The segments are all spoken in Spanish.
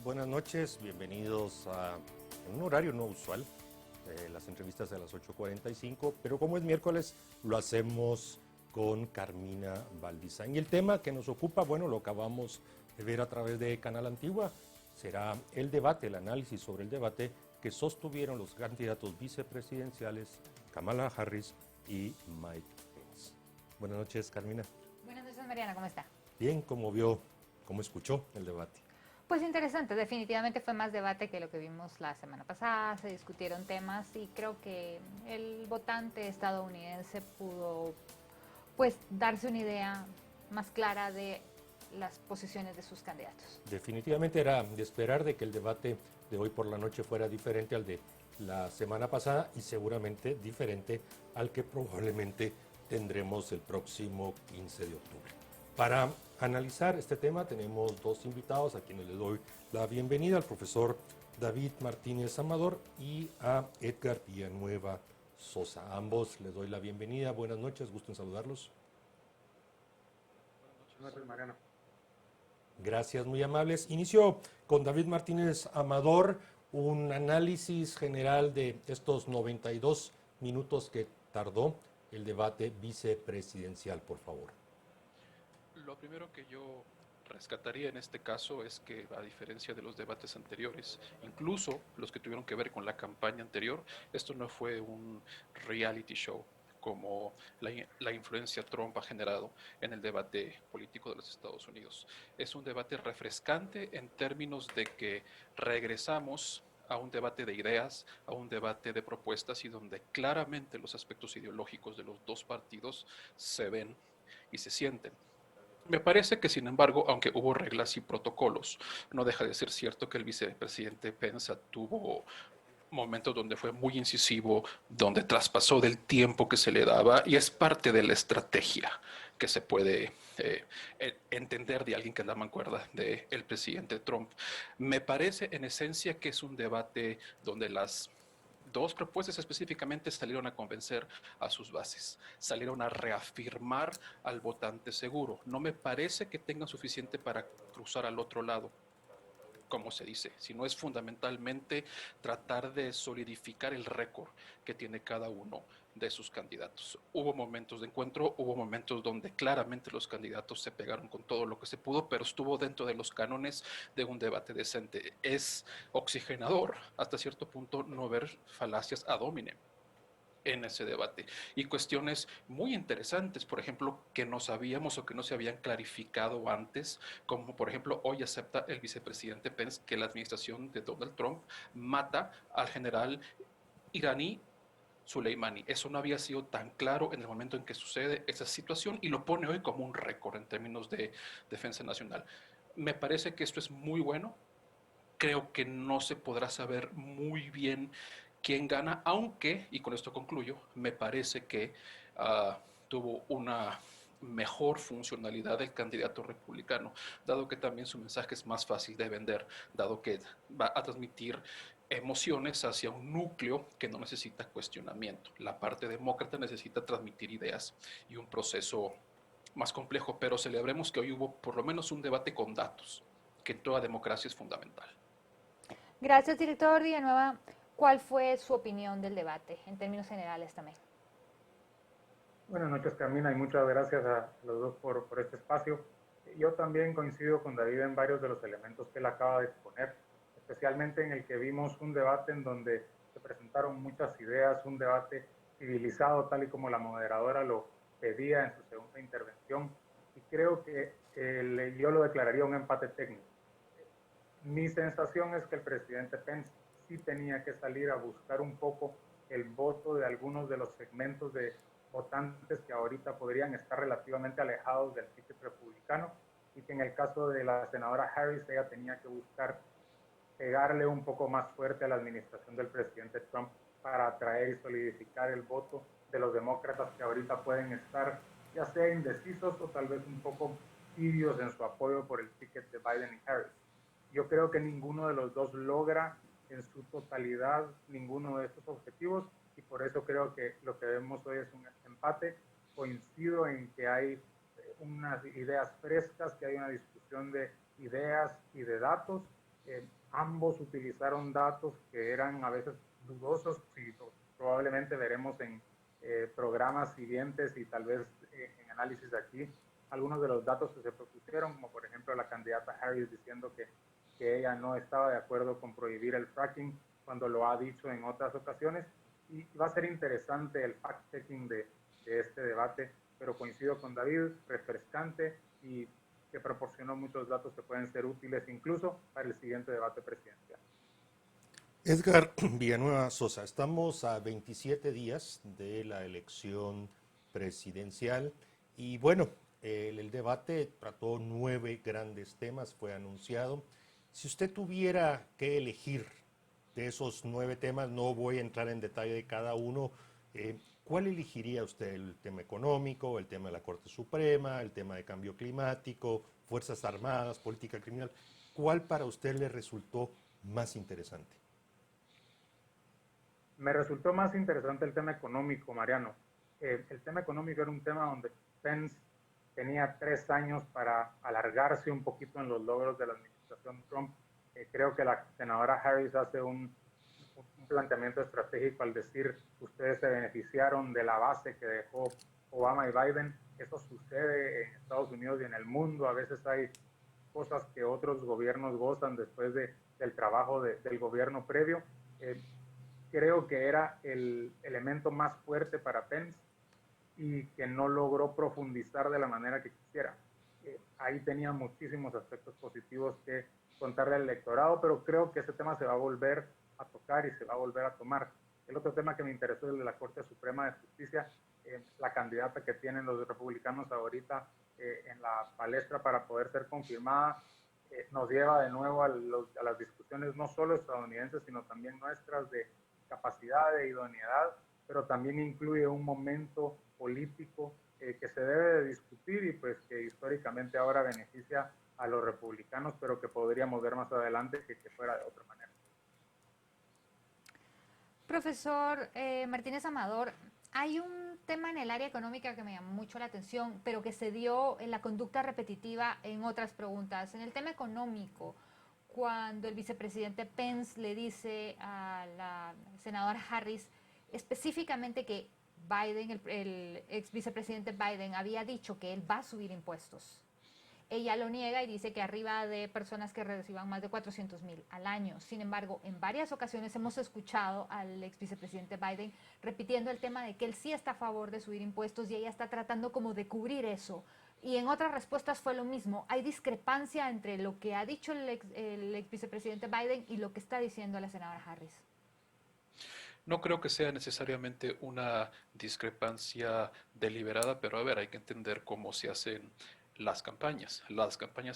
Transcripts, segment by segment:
Buenas noches, bienvenidos a un horario no usual, las entrevistas a las 8:45, pero como es miércoles lo hacemos con Carmina Valdizán. Y el tema que nos ocupa, bueno, lo acabamos de ver a través de Canal Antigua, será el debate, el análisis sobre el debate que sostuvieron los candidatos vicepresidenciales Kamala Harris y Mike Pence. Buenas noches, Carmina. Buenas noches, Mariana, ¿cómo está? Bien, ¿cómo vio, cómo escuchó el debate? Pues interesante, definitivamente fue más debate que lo que vimos la semana pasada, se discutieron temas y creo que el votante estadounidense pudo pues darse una idea más clara de las posiciones de sus candidatos. Definitivamente era de esperar de que el debate de hoy por la noche fuera diferente al de la semana pasada y seguramente diferente al que probablemente tendremos el próximo 15 de octubre. Para analizar este tema tenemos dos invitados a quienes les doy la bienvenida, al profesor David Martínez Amador y a Edgar Villanueva Sosa. A ambos les doy la bienvenida. Buenas noches, gusto en saludarlos. Buenas noches, Mariano. Gracias, muy amables. Inicio con David Martínez Amador, un análisis general de estos 92 minutos que tardó el debate vicepresidencial, por favor. Lo primero que yo rescataría en este caso es que, a diferencia de los debates anteriores, incluso los que tuvieron que ver con la campaña anterior, esto no fue un reality show como la influencia Trump ha generado en el debate político de los Estados Unidos. Es un debate refrescante en términos de que regresamos a un debate de ideas, a un debate de propuestas y donde claramente los aspectos ideológicos de los dos partidos se ven y se sienten. Me parece que, sin embargo, aunque hubo reglas y protocolos, no deja de ser cierto que el vicepresidente Pence tuvo momentos donde fue muy incisivo, donde traspasó del tiempo que se le daba y es parte de la estrategia que se puede entender de alguien que anda mancuerda del presidente Trump. Me parece en esencia que es un debate donde las dos propuestas específicamente salieron a convencer a sus bases, salieron a reafirmar al votante seguro. No me parece que tengan suficiente para cruzar al otro lado, como se dice, sino es fundamentalmente tratar de solidificar el récord que tiene cada uno de sus candidatos. Hubo momentos de encuentro, hubo momentos donde claramente los candidatos se pegaron con todo lo que se pudo, pero estuvo dentro de los cánones de un debate decente. Es oxigenador hasta cierto punto no ver falacias ad hominem en ese debate y cuestiones muy interesantes, por ejemplo, que no sabíamos o que no se habían clarificado antes, como por ejemplo hoy acepta el vicepresidente Pence que la administración de Donald Trump mata al general iraní Soleimani. Eso no había sido tan claro en el momento en que sucede esa situación y lo pone hoy como un récord en términos de defensa nacional. Me parece que esto es muy bueno. Creo que no se podrá saber muy bien quién gana, aunque, y con esto concluyo, me parece que tuvo una mejor funcionalidad del candidato republicano, dado que también su mensaje es más fácil de vender, dado que va a transmitir emociones hacia un núcleo que no necesita cuestionamiento. La parte demócrata necesita transmitir ideas y un proceso más complejo, pero celebremos que hoy hubo por lo menos un debate con datos, que en toda democracia es fundamental. Gracias, director Villanueva. ¿Cuál fue su opinión del debate, en términos generales también? Buenas noches, Carmina, y muchas gracias a los dos por este espacio. Yo también coincido con David en varios de los elementos que él acaba de exponer, especialmente en el que vimos un debate en donde se presentaron muchas ideas, un debate civilizado, tal y como la moderadora lo pedía en su segunda intervención, y creo que yo lo declararía un empate técnico. Mi sensación es que el presidente Pence sí tenía que salir a buscar un poco el voto de algunos de los segmentos de votantes que ahorita podrían estar relativamente alejados del ticket republicano y que en el caso de la senadora Harris ella tenía que buscar pegarle un poco más fuerte a la administración del presidente Trump para atraer y solidificar el voto de los demócratas que ahorita pueden estar ya sea indecisos o tal vez un poco tibios en su apoyo por el ticket de Biden y Harris. Yo creo que ninguno de los dos logra en su totalidad ninguno de estos objetivos y por eso creo que lo que vemos hoy es un empate. Coincido en que hay unas ideas frescas, que hay una discusión de ideas y de datos. Ambos utilizaron datos que eran a veces dudosos y probablemente veremos en programas siguientes y tal vez en análisis de aquí algunos de los datos que se propusieron, como por ejemplo la candidata Harris diciendo que ella no estaba de acuerdo con prohibir el fracking cuando lo ha dicho en otras ocasiones. Y va a ser interesante el fact-checking de este debate, pero coincido con David, refrescante y que proporcionó muchos datos que pueden ser útiles incluso para el siguiente debate presidencial. Edgar Villanueva Sosa, estamos a 27 días de la elección presidencial y bueno, el debate trató 9 grandes temas, fue anunciado. Si usted tuviera que elegir de esos 9 temas, no voy a entrar en detalle de cada uno, ¿cuál elegiría usted? ¿El tema económico, el tema de la Corte Suprema, el tema de cambio climático, Fuerzas Armadas, política criminal? ¿Cuál para usted le resultó más interesante? Me resultó más interesante el tema económico, Mariano. El tema económico era un tema donde Pence tenía 3 años para alargarse un poquito en los logros de la administración Trump. Creo que la senadora Harris hace un planteamiento estratégico al decir ustedes se beneficiaron de la base que dejó Obama y Biden. Eso sucede en Estados Unidos y en el mundo. A veces hay cosas que otros gobiernos gozan después del trabajo del gobierno previo. Creo que era el elemento más fuerte para Pence y que no logró profundizar de la manera que quisiera. Ahí tenía muchísimos aspectos positivos que contarle al electorado, pero creo que ese tema se va a volver a tocar y se va a volver a tomar. El otro tema que me interesó es el de la Corte Suprema de Justicia, la candidata que tienen los republicanos ahorita en la palestra para poder ser confirmada, nos lleva de nuevo a las discusiones no solo estadounidenses, sino también nuestras de capacidad, de idoneidad, pero también incluye un momento político que se debe de discutir y pues que históricamente ahora beneficia a los republicanos, pero que podríamos ver más adelante que fuera de otra manera. Profesor Martínez Amador, hay un tema en el área económica que me llamó mucho la atención, pero que se dio en la conducta repetitiva en otras preguntas. En el tema económico, cuando el vicepresidente Pence le dice a la senadora Harris específicamente que Biden, el ex vicepresidente Biden, había dicho que él va a subir impuestos. Ella lo niega y dice que arriba de personas que reciban más de 400,000 al año. Sin embargo, en varias ocasiones hemos escuchado al ex vicepresidente Biden repitiendo el tema de que él sí está a favor de subir impuestos y ella está tratando como de cubrir eso. Y en otras respuestas fue lo mismo. Hay discrepancia entre lo que ha dicho el ex vicepresidente Biden y lo que está diciendo la senadora Harris. No creo que sea necesariamente una discrepancia deliberada, pero a ver, hay que entender cómo se hacen las campañas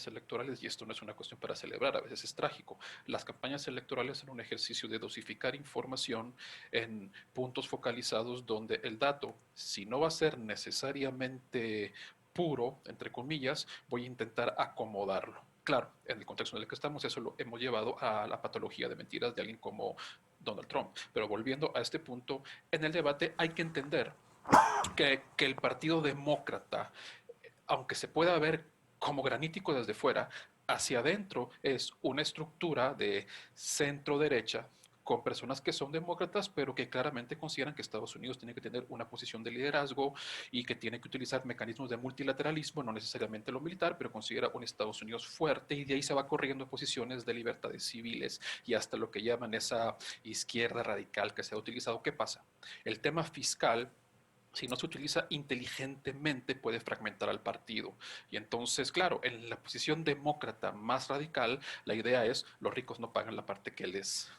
electorales, y esto no es una cuestión para celebrar, a veces es trágico. Las campañas electorales son un ejercicio de dosificar información en puntos focalizados donde el dato, si no va a ser necesariamente puro, entre comillas, voy a intentar acomodarlo. Claro, en el contexto en el que estamos, eso lo hemos llevado a la patología de mentiras de alguien como Donald Trump. Pero volviendo a este punto, en el debate hay que entender que el Partido Demócrata, aunque se pueda ver como granítico desde fuera, hacia adentro es una estructura de centro-derecha con personas que son demócratas, pero que claramente consideran que Estados Unidos tiene que tener una posición de liderazgo y que tiene que utilizar mecanismos de multilateralismo, no necesariamente lo militar, pero considera un Estados Unidos fuerte y de ahí se va corriendo a posiciones de libertades civiles y hasta lo que llaman esa izquierda radical que se ha utilizado. ¿Qué pasa? El tema fiscal, si no se utiliza inteligentemente, puede fragmentar al partido. Y entonces, claro, en la posición demócrata más radical, la idea es los ricos no pagan la parte que les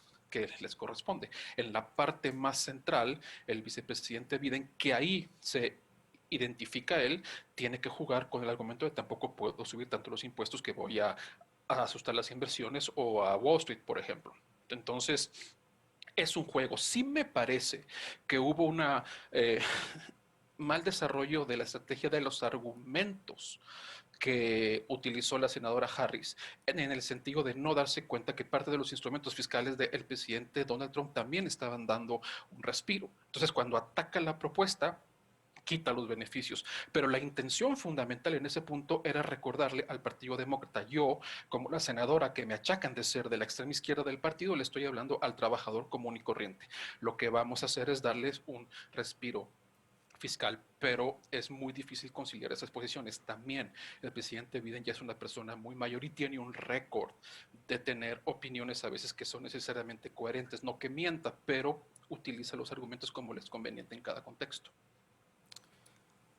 corresponde. En la parte más central, el vicepresidente Biden, que ahí se identifica él, tiene que jugar con el argumento de tampoco puedo subir tanto los impuestos que voy a asustar las inversiones o a Wall Street, por ejemplo. Entonces, es un juego. Sí me parece que hubo una mal desarrollo de la estrategia de los argumentos que utilizó la senadora Harris en el sentido de no darse cuenta que parte de los instrumentos fiscales del presidente Donald Trump también estaban dando un respiro. Entonces, cuando ataca la propuesta, quita los beneficios, pero la intención fundamental en ese punto era recordarle al Partido Demócrata, yo como la senadora que me achacan de ser de la extrema izquierda del partido, le estoy hablando al trabajador común y corriente. Lo que vamos a hacer es darles un respiro fiscal, pero es muy difícil conciliar esas posiciones. También el presidente Biden ya es una persona muy mayor y tiene un récord de tener opiniones a veces que son necesariamente coherentes, no que mienta, pero utiliza los argumentos como les conveniente en cada contexto.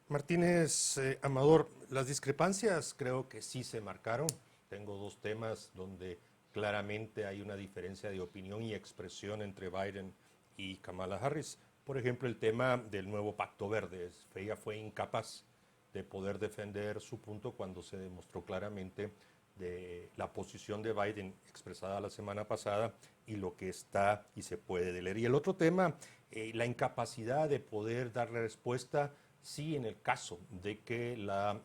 Martínez, Amador, las discrepancias creo que sí se marcaron. Tengo dos temas donde claramente hay una diferencia de opinión y expresión entre Biden y Kamala Harris. Por ejemplo, el tema del nuevo Pacto Verde. Ella fue incapaz de poder defender su punto cuando se demostró claramente de la posición de Biden expresada la semana pasada y lo que está y se puede leer. Y el otro tema, la incapacidad de poder darle respuesta. Sí, en el caso de que la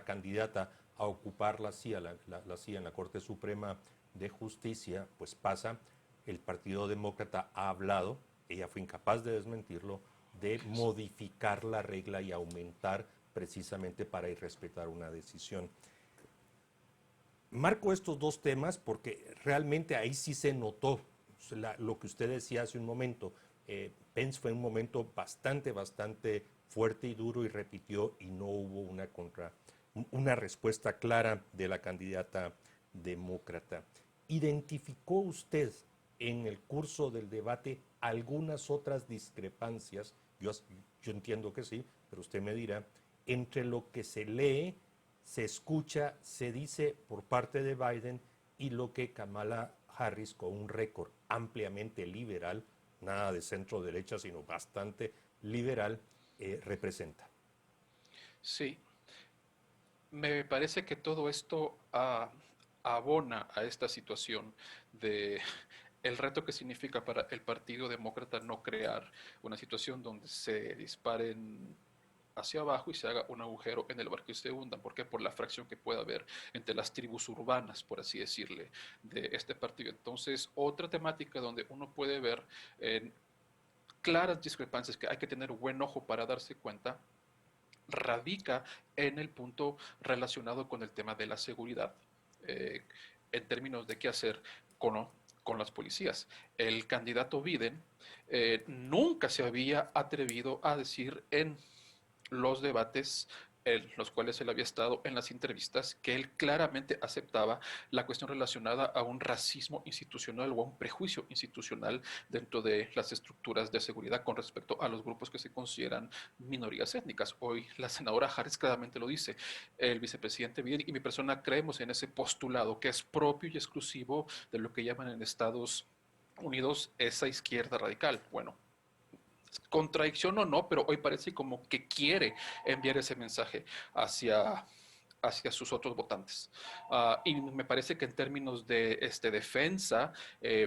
candidata a ocupar la silla, la silla en la Corte Suprema de Justicia, pues pasa, el Partido Demócrata ha hablado, ella fue incapaz de desmentirlo, de modificar la regla y aumentar precisamente para ir respetar una decisión. Marco estos dos temas porque realmente ahí sí se notó lo que usted decía hace un momento. Pence fue un momento bastante fuerte y duro y repitió y no hubo una respuesta clara de la candidata demócrata. ¿Identificó usted en el curso del debate algunas otras discrepancias? Yo entiendo que sí, pero usted me dirá, entre lo que se lee, se escucha, se dice por parte de Biden y lo que Kamala Harris, con un récord ampliamente liberal, nada de centro derecha, sino bastante liberal, representa. Sí, me parece que todo esto abona a esta situación de el reto que significa para el Partido Demócrata no crear una situación donde se disparen hacia abajo y se haga un agujero en el barco y se hundan. ¿Por qué? Por la fracción que pueda haber entre las tribus urbanas, por así decirle, de este partido. Entonces, otra temática donde uno puede ver claras discrepancias que hay que tener buen ojo para darse cuenta radica en el punto relacionado con el tema de la seguridad, eh, en términos de qué hacer con las policías. El candidato Biden nunca se había atrevido a decir en los debates en los cuales él había estado en las entrevistas, que él claramente aceptaba la cuestión relacionada a un racismo institucional o a un prejuicio institucional dentro de las estructuras de seguridad con respecto a los grupos que se consideran minorías étnicas. Hoy la senadora Harris claramente lo dice, el vicepresidente Biden y mi persona creemos en ese postulado que es propio y exclusivo de lo que llaman en Estados Unidos esa izquierda radical. Bueno, contradicción o no, pero hoy parece como que quiere enviar ese mensaje hacia sus otros votantes. Y me parece que en términos de defensa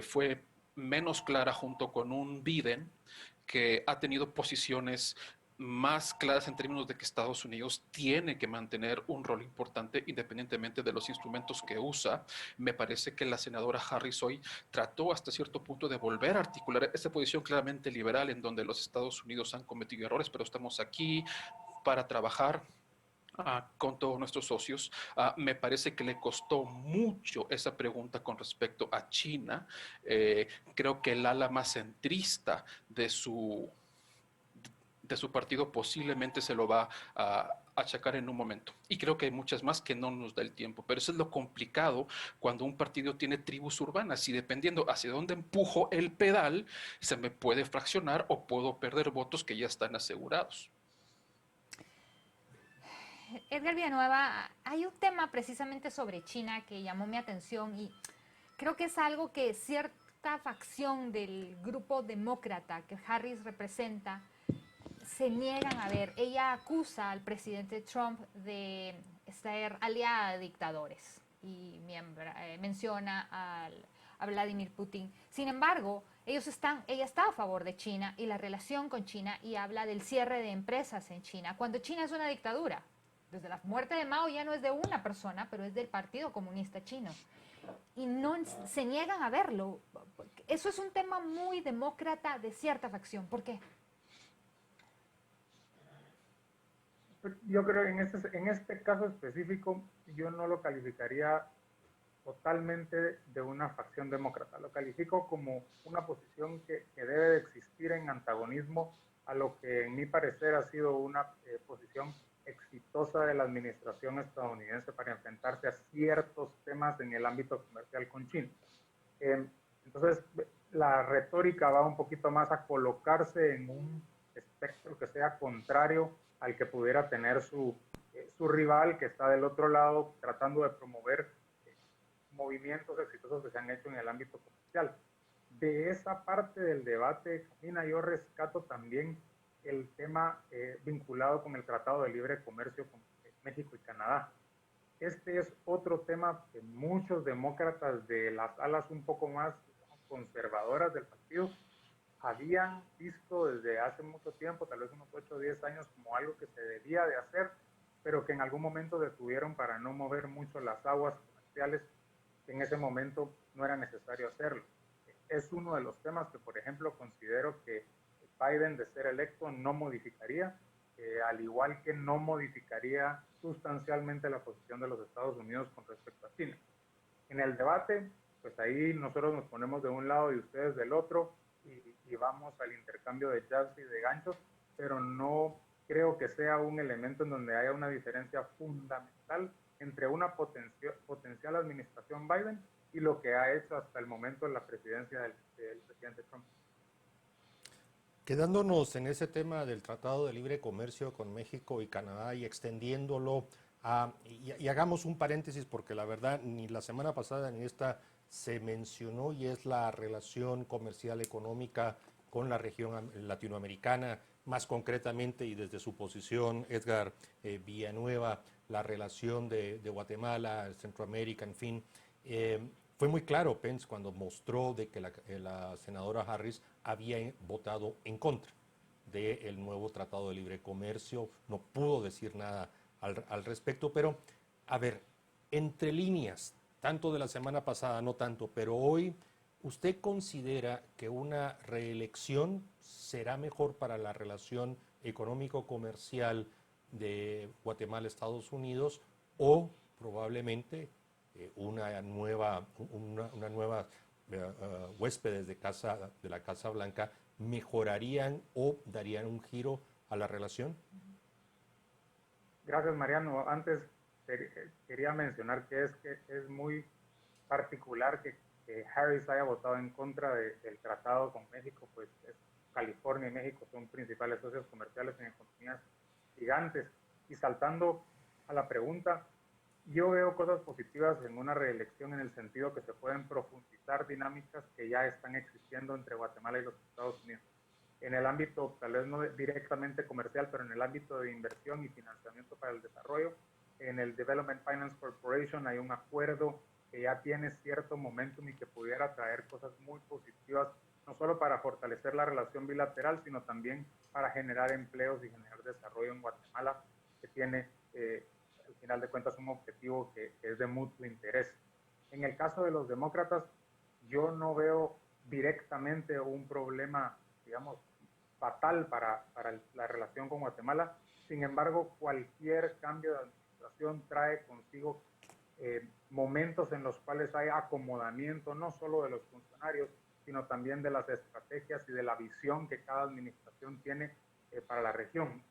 fue menos clara junto con un Biden que ha tenido posiciones más claras en términos de que Estados Unidos tiene que mantener un rol importante independientemente de los instrumentos que usa. Me parece que la senadora Harris hoy trató hasta cierto punto de volver a articular esa posición claramente liberal en donde los Estados Unidos han cometido errores, pero estamos aquí para trabajar con todos nuestros socios. Me parece que le costó mucho esa pregunta con respecto a China. Creo que el ala más centrista de su partido posiblemente se lo va a achacar en un momento. Y creo que hay muchas más que no nos da el tiempo. Pero eso es lo complicado cuando un partido tiene tribus urbanas y dependiendo hacia dónde empujo el pedal, se me puede fraccionar o puedo perder votos que ya están asegurados. Edgar Villanueva, hay un tema precisamente sobre China que llamó mi atención y creo que es algo que cierta facción del grupo demócrata que Harris representa se niegan a ver. Ella acusa al presidente Trump de ser aliada de dictadores y menciona a Vladimir Putin. Sin embargo, ella está a favor de China y la relación con China y habla del cierre de empresas en China, cuando China es una dictadura. Desde la muerte de Mao ya no es de una persona, pero es del Partido Comunista Chino. Y no se niegan a verlo. Eso es un tema muy demócrata de cierta facción. ¿Por qué? Yo creo que en este caso específico yo no lo calificaría totalmente de una facción demócrata. Lo califico como una posición que debe de existir en antagonismo a lo que en mi parecer ha sido una posición exitosa de la administración estadounidense para enfrentarse a ciertos temas en el ámbito comercial con China. Eh, entonces, la retórica va un poquito más a colocarse en un espectro que sea contrario al que pudiera tener su rival que está del otro lado tratando de promover movimientos exitosos que se han hecho en el ámbito comercial. De esa parte del debate, Camina, yo rescato también el tema vinculado con el Tratado de Libre Comercio con México y Canadá. Este es otro tema que muchos demócratas de las alas un poco más conservadoras del partido habían visto desde hace mucho tiempo, tal vez unos 8 o 10 años, como algo que se debía de hacer, pero que en algún momento detuvieron para no mover mucho las aguas comerciales, que en ese momento no era necesario hacerlo. Es uno de los temas que, por ejemplo, considero que Biden, de ser electo, no modificaría, al igual que no modificaría sustancialmente la posición de los Estados Unidos con respecto a China. En el debate, pues ahí nosotros nos ponemos de un lado y ustedes del otro y vamos al intercambio de jabs y de ganchos, pero no creo que sea un elemento en donde haya una diferencia fundamental entre una potencial administración Biden y lo que ha hecho hasta el momento la presidencia del presidente Trump. Quedándonos en ese tema del Tratado de Libre Comercio con México y Canadá y extendiéndolo y hagamos un paréntesis porque la verdad ni la semana pasada ni esta se mencionó y es la relación comercial económica con la región latinoamericana, más concretamente y desde su posición Edgar Villanueva, la relación de Guatemala, Centroamérica, en fin. Fue muy claro Pence cuando mostró de que la senadora Harris había votado en contra del nuevo Tratado de Libre Comercio, no pudo decir nada al respecto, pero a ver, entre líneas, tanto de la semana pasada, no tanto, pero hoy, ¿usted considera que una reelección será mejor para la relación económico-comercial de Guatemala-Estados Unidos o probablemente una nueva huéspedes de la Casa Blanca mejorarían o darían un giro a la relación? Gracias, Mariano. Antes quería mencionar que es muy particular que Harris haya votado en contra del tratado con México, pues California y México son principales socios comerciales en economías gigantes. Y saltando a la pregunta, yo veo cosas positivas en una reelección en el sentido que se pueden profundizar dinámicas que ya están existiendo entre Guatemala y los Estados Unidos. En el ámbito, tal vez no directamente comercial, pero en el ámbito de inversión y financiamiento para el desarrollo, en el Development Finance Corporation hay un acuerdo que ya tiene cierto momentum y que pudiera traer cosas muy positivas, no solo para fortalecer la relación bilateral, sino también para generar empleos y generar desarrollo en Guatemala, que tiene, al final de cuentas, un objetivo que es de mutuo interés. En el caso de los demócratas, yo no veo directamente un problema, digamos, fatal para la relación con Guatemala. Sin embargo, cualquier cambio de administración trae consigo momentos en los cuales hay acomodamiento no solo de los funcionarios, sino también de las estrategias y de la visión que cada administración tiene para la región.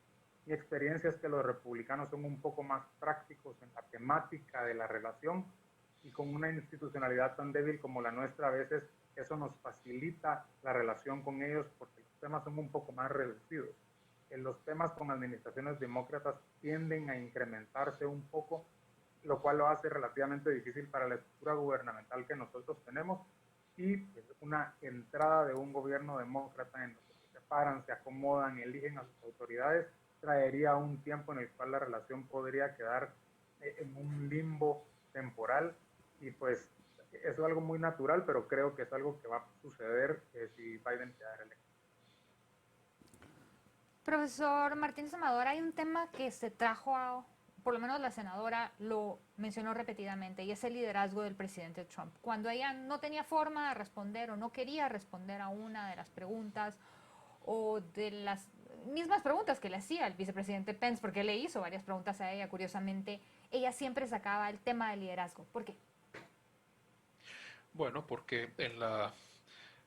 Mi experiencia es que los republicanos son un poco más prácticos en la temática de la relación y con una institucionalidad tan débil como la nuestra, a veces eso nos facilita la relación con ellos porque los temas son un poco más reducidos. En los temas con administraciones demócratas tienden a incrementarse un poco, lo cual lo hace relativamente difícil para la estructura gubernamental que nosotros tenemos y una entrada de un gobierno demócrata en donde se separan, se acomodan, eligen a sus autoridades, traería un tiempo en el cual la relación podría quedar en un limbo temporal y pues eso es algo muy natural, pero creo que es algo que va a suceder si Biden queda electo. Profesor Martínez Amador, hay un tema que se trajo por lo menos la senadora lo mencionó repetidamente, y es el liderazgo del presidente Trump. Cuando ella no tenía forma de responder o no quería responder a una de las preguntas o de las mismas preguntas que le hacía al vicepresidente Pence, porque le hizo varias preguntas a ella, curiosamente, ella siempre sacaba el tema del liderazgo. ¿Por qué? Bueno, porque en la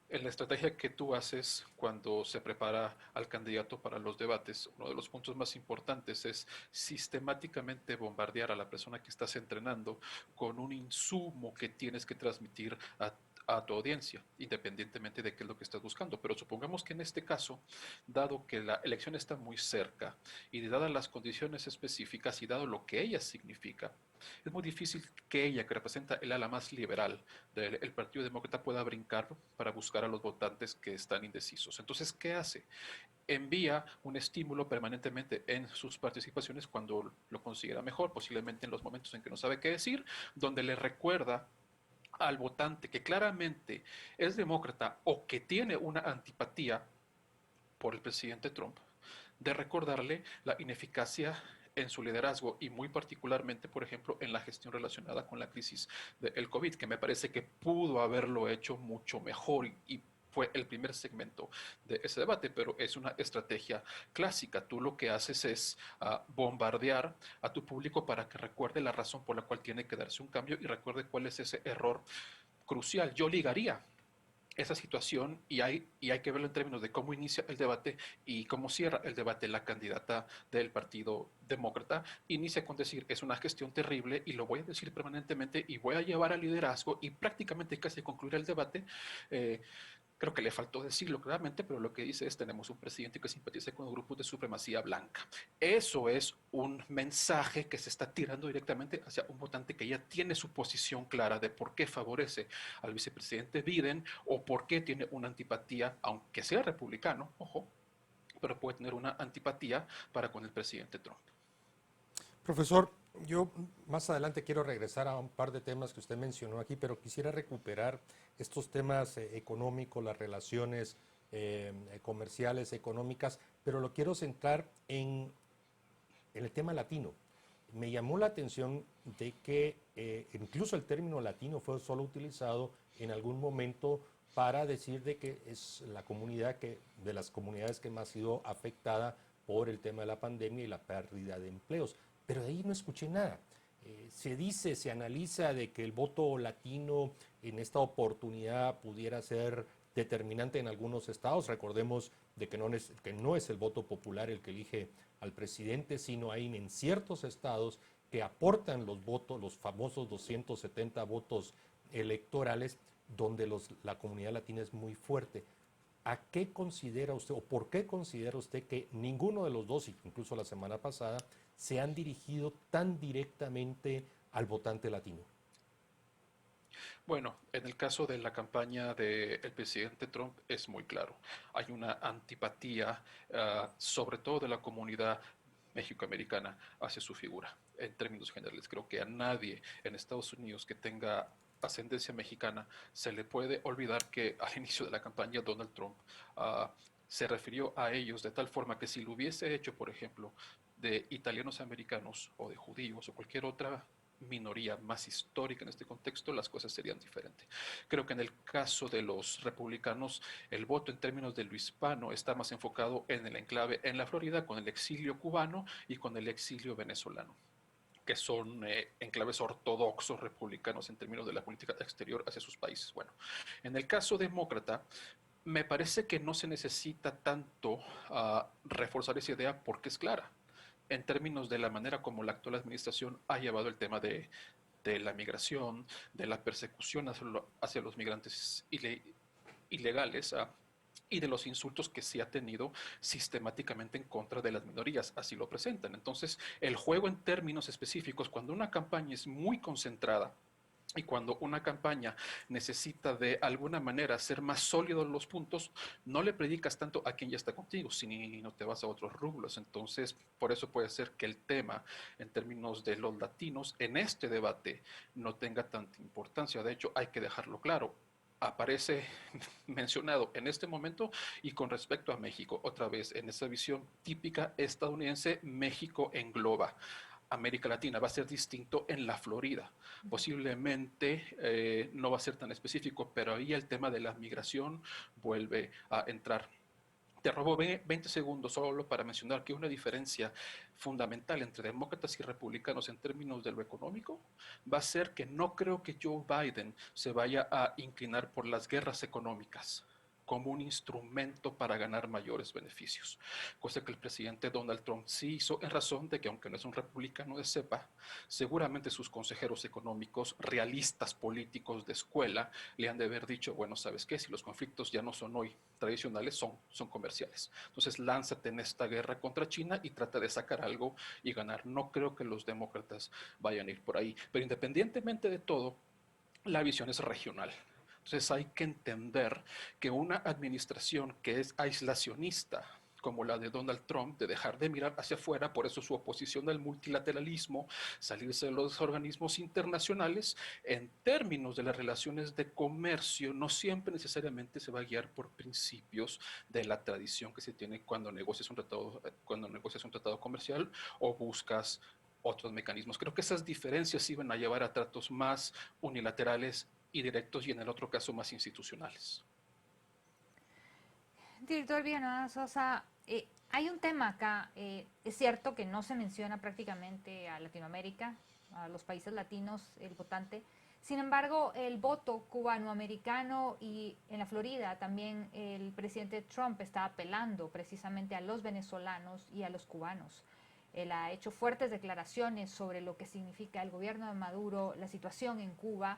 estrategia que tú haces cuando se prepara al candidato para los debates, uno de los puntos más importantes es sistemáticamente bombardear a la persona que estás entrenando con un insumo que tienes que transmitir a tu audiencia, independientemente de qué es lo que estás buscando. Pero supongamos que en este caso, dado que la elección está muy cerca y dadas las condiciones específicas y dado lo que ella significa, es muy difícil que ella, que representa el ala más liberal del Partido Demócrata, pueda brincar para buscar a los votantes que están indecisos. Entonces, ¿qué hace? Envía un estímulo permanentemente en sus participaciones cuando lo considera mejor, posiblemente en los momentos en que no sabe qué decir, donde le recuerda al votante que claramente es demócrata o que tiene una antipatía por el presidente Trump, de recordarle la ineficacia en su liderazgo y muy particularmente, por ejemplo, en la gestión relacionada con la crisis del COVID, que me parece que pudo haberlo hecho mucho mejor y fue el primer segmento de ese debate, pero es una estrategia clásica. Tú lo que haces es bombardear a tu público para que recuerde la razón por la cual tiene que darse un cambio y recuerde cuál es ese error crucial. Yo ligaría esa situación y hay que verlo en términos de cómo inicia el debate y cómo cierra el debate la candidata del Partido Demócrata. Inicia con decir, es una gestión terrible y lo voy a decir permanentemente y voy a llevar al liderazgo y prácticamente casi concluir el debate. Eh, Creo que le faltó decirlo claramente, pero lo que dice es tenemos un presidente que simpatiza con grupos de supremacía blanca. Eso es un mensaje que se está tirando directamente hacia un votante que ya tiene su posición clara de por qué favorece al vicepresidente Biden o por qué tiene una antipatía, aunque sea republicano, ojo, pero puede tener una antipatía para con el presidente Trump. Profesor, yo más adelante quiero regresar a un par de temas que usted mencionó aquí, pero quisiera recuperar estos temas económicos, las relaciones comerciales, económicas, pero lo quiero centrar en el tema latino. Me llamó la atención de que incluso el término latino fue solo utilizado en algún momento para decir de que es la comunidad de las comunidades que más ha sido afectada por el tema de la pandemia y la pérdida de empleos. Pero de ahí no escuché nada. Se analiza de que el voto latino en esta oportunidad pudiera ser determinante en algunos estados. Recordemos de que no es el voto popular el que elige al presidente, sino hay en ciertos estados que aportan los votos, los famosos 270 votos electorales, donde la comunidad latina es muy fuerte. ¿A qué considera usted o por qué considera usted que ninguno de los dos, incluso la semana pasada, se han dirigido tan directamente al votante latino? Bueno, en el caso de la campaña del presidente Trump es muy claro. Hay una antipatía, sobre todo de la comunidad mexicoamericana, hacia su figura. En términos generales, creo que a nadie en Estados Unidos que tenga ascendencia mexicana se le puede olvidar que al inicio de la campaña Donald Trump se refirió a ellos de tal forma que si lo hubiese hecho, por ejemplo, de italianos americanos o de judíos o cualquier otra minoría más histórica en este contexto, las cosas serían diferentes. Creo que en el caso de los republicanos, el voto en términos de lo hispano está más enfocado en el enclave en la Florida, con el exilio cubano y con el exilio venezolano, que son enclaves ortodoxos republicanos en términos de la política exterior hacia sus países. Bueno, en el caso demócrata, me parece que no se necesita tanto reforzar esa idea porque es clara en términos de la manera como la actual administración ha llevado el tema de la migración, de la persecución hacia los migrantes ilegales y de los insultos que se ha tenido sistemáticamente en contra de las minorías, así lo presentan. Entonces, el juego en términos específicos, cuando una campaña es muy concentrada, y cuando una campaña necesita de alguna manera ser más sólidos los puntos, no le predicas tanto a quien ya está contigo, sino te vas a otros rubros. Entonces, por eso puede ser que el tema en términos de los latinos en este debate no tenga tanta importancia. De hecho, hay que dejarlo claro. Aparece mencionado en este momento y con respecto a México, otra vez en esa visión típica estadounidense, México engloba América Latina, va a ser distinto en la Florida. Posiblemente no va a ser tan específico, pero ahí el tema de la migración vuelve a entrar. Te robo 20 segundos solo para mencionar que una diferencia fundamental entre demócratas y republicanos en términos de lo económico va a ser que no creo que Joe Biden se vaya a inclinar por las guerras económicas como un instrumento para ganar mayores beneficios, cosa que el presidente Donald Trump sí hizo en razón de que, aunque no es un republicano de cepa, seguramente sus consejeros económicos, realistas políticos de escuela, le han de haber dicho, bueno, ¿sabes qué? Si los conflictos ya no son hoy tradicionales, son comerciales. Entonces lánzate en esta guerra contra China y trata de sacar algo y ganar. No creo que los demócratas vayan a ir por ahí, pero independientemente de todo, la visión es regional. Entonces hay que entender que una administración que es aislacionista, como la de Donald Trump, de dejar de mirar hacia afuera, por eso su oposición al multilateralismo, salirse de los organismos internacionales, en términos de las relaciones de comercio, no siempre necesariamente se va a guiar por principios de la tradición que se tiene cuando negocias un tratado comercial o buscas otros mecanismos. Creo que esas diferencias iban a llevar a tratos más unilaterales y directos y en el otro caso más institucionales. Director Villanueva Sosa, hay un tema acá. Es cierto que no se menciona prácticamente a Latinoamérica, a los países latinos, el votante. Sin embargo, el voto cubanoamericano y en la Florida también el presidente Trump está apelando precisamente a los venezolanos y a los cubanos. Él ha hecho fuertes declaraciones sobre lo que significa el gobierno de Maduro, la situación en Cuba,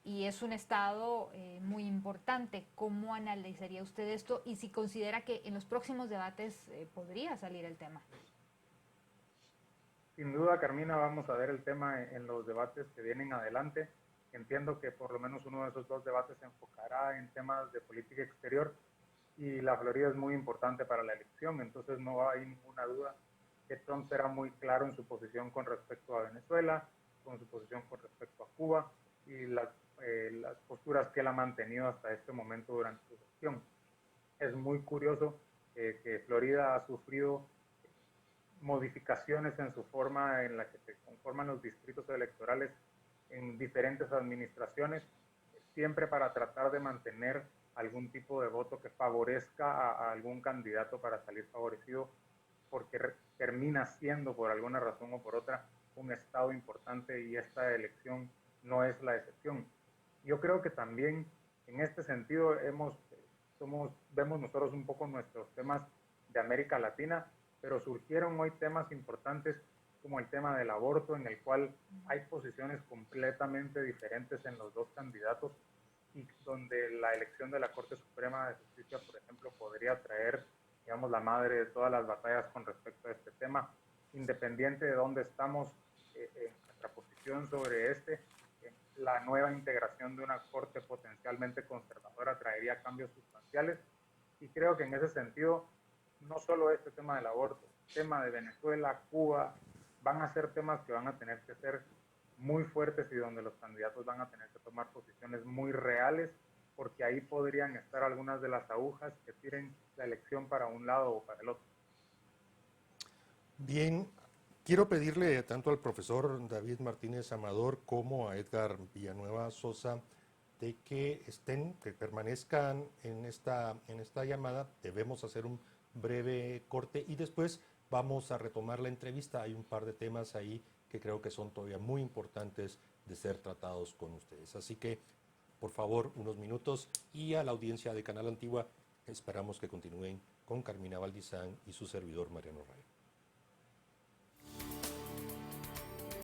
y es un estado muy importante. ¿Cómo analizaría usted esto y si considera que en los próximos debates podría salir el tema? Sin duda, Carmina, vamos a ver el tema en los debates que vienen adelante. Entiendo que por lo menos uno de esos dos debates se enfocará en temas de política exterior y la Florida es muy importante para la elección, entonces no hay ninguna duda que Trump será muy claro en su posición con respecto a Venezuela, con su posición con respecto a Cuba y las posturas que él ha mantenido hasta este momento durante su gestión. Es muy curioso que Florida ha sufrido modificaciones en su forma en la que se conforman los distritos electorales en diferentes administraciones, siempre para tratar de mantener algún tipo de voto que favorezca a algún candidato para salir favorecido, porque termina siendo por alguna razón o por otra un estado importante y esta elección no es la excepción. Yo creo que también en este sentido vemos nosotros un poco nuestros temas de América Latina, pero surgieron hoy temas importantes como el tema del aborto, en el cual hay posiciones completamente diferentes en los dos candidatos y donde la elección de la Corte Suprema de Justicia, por ejemplo, podría traer, digamos, la madre de todas las batallas con respecto a este tema, independiente de dónde estamos en nuestra posición sobre la nueva integración de una Corte potencialmente conservadora traería cambios sustanciales y creo que en ese sentido no solo este tema del aborto, el tema de Venezuela, Cuba, van a ser temas que van a tener que ser muy fuertes y donde los candidatos van a tener que tomar posiciones muy reales, porque ahí podrían estar algunas de las agujas que tiren la elección para un lado o para el otro. Bien, quiero pedirle tanto al profesor David Martínez Amador como a Edgar Villanueva Sosa de que permanezcan en esta llamada. Debemos hacer un breve corte y después vamos a retomar la entrevista. Hay un par de temas ahí que creo que son todavía muy importantes de ser tratados con ustedes. Así que, por favor, unos minutos y a la audiencia de Canal Antigua esperamos que continúen con Carmina Valdizán y su servidor Mariano Rayo.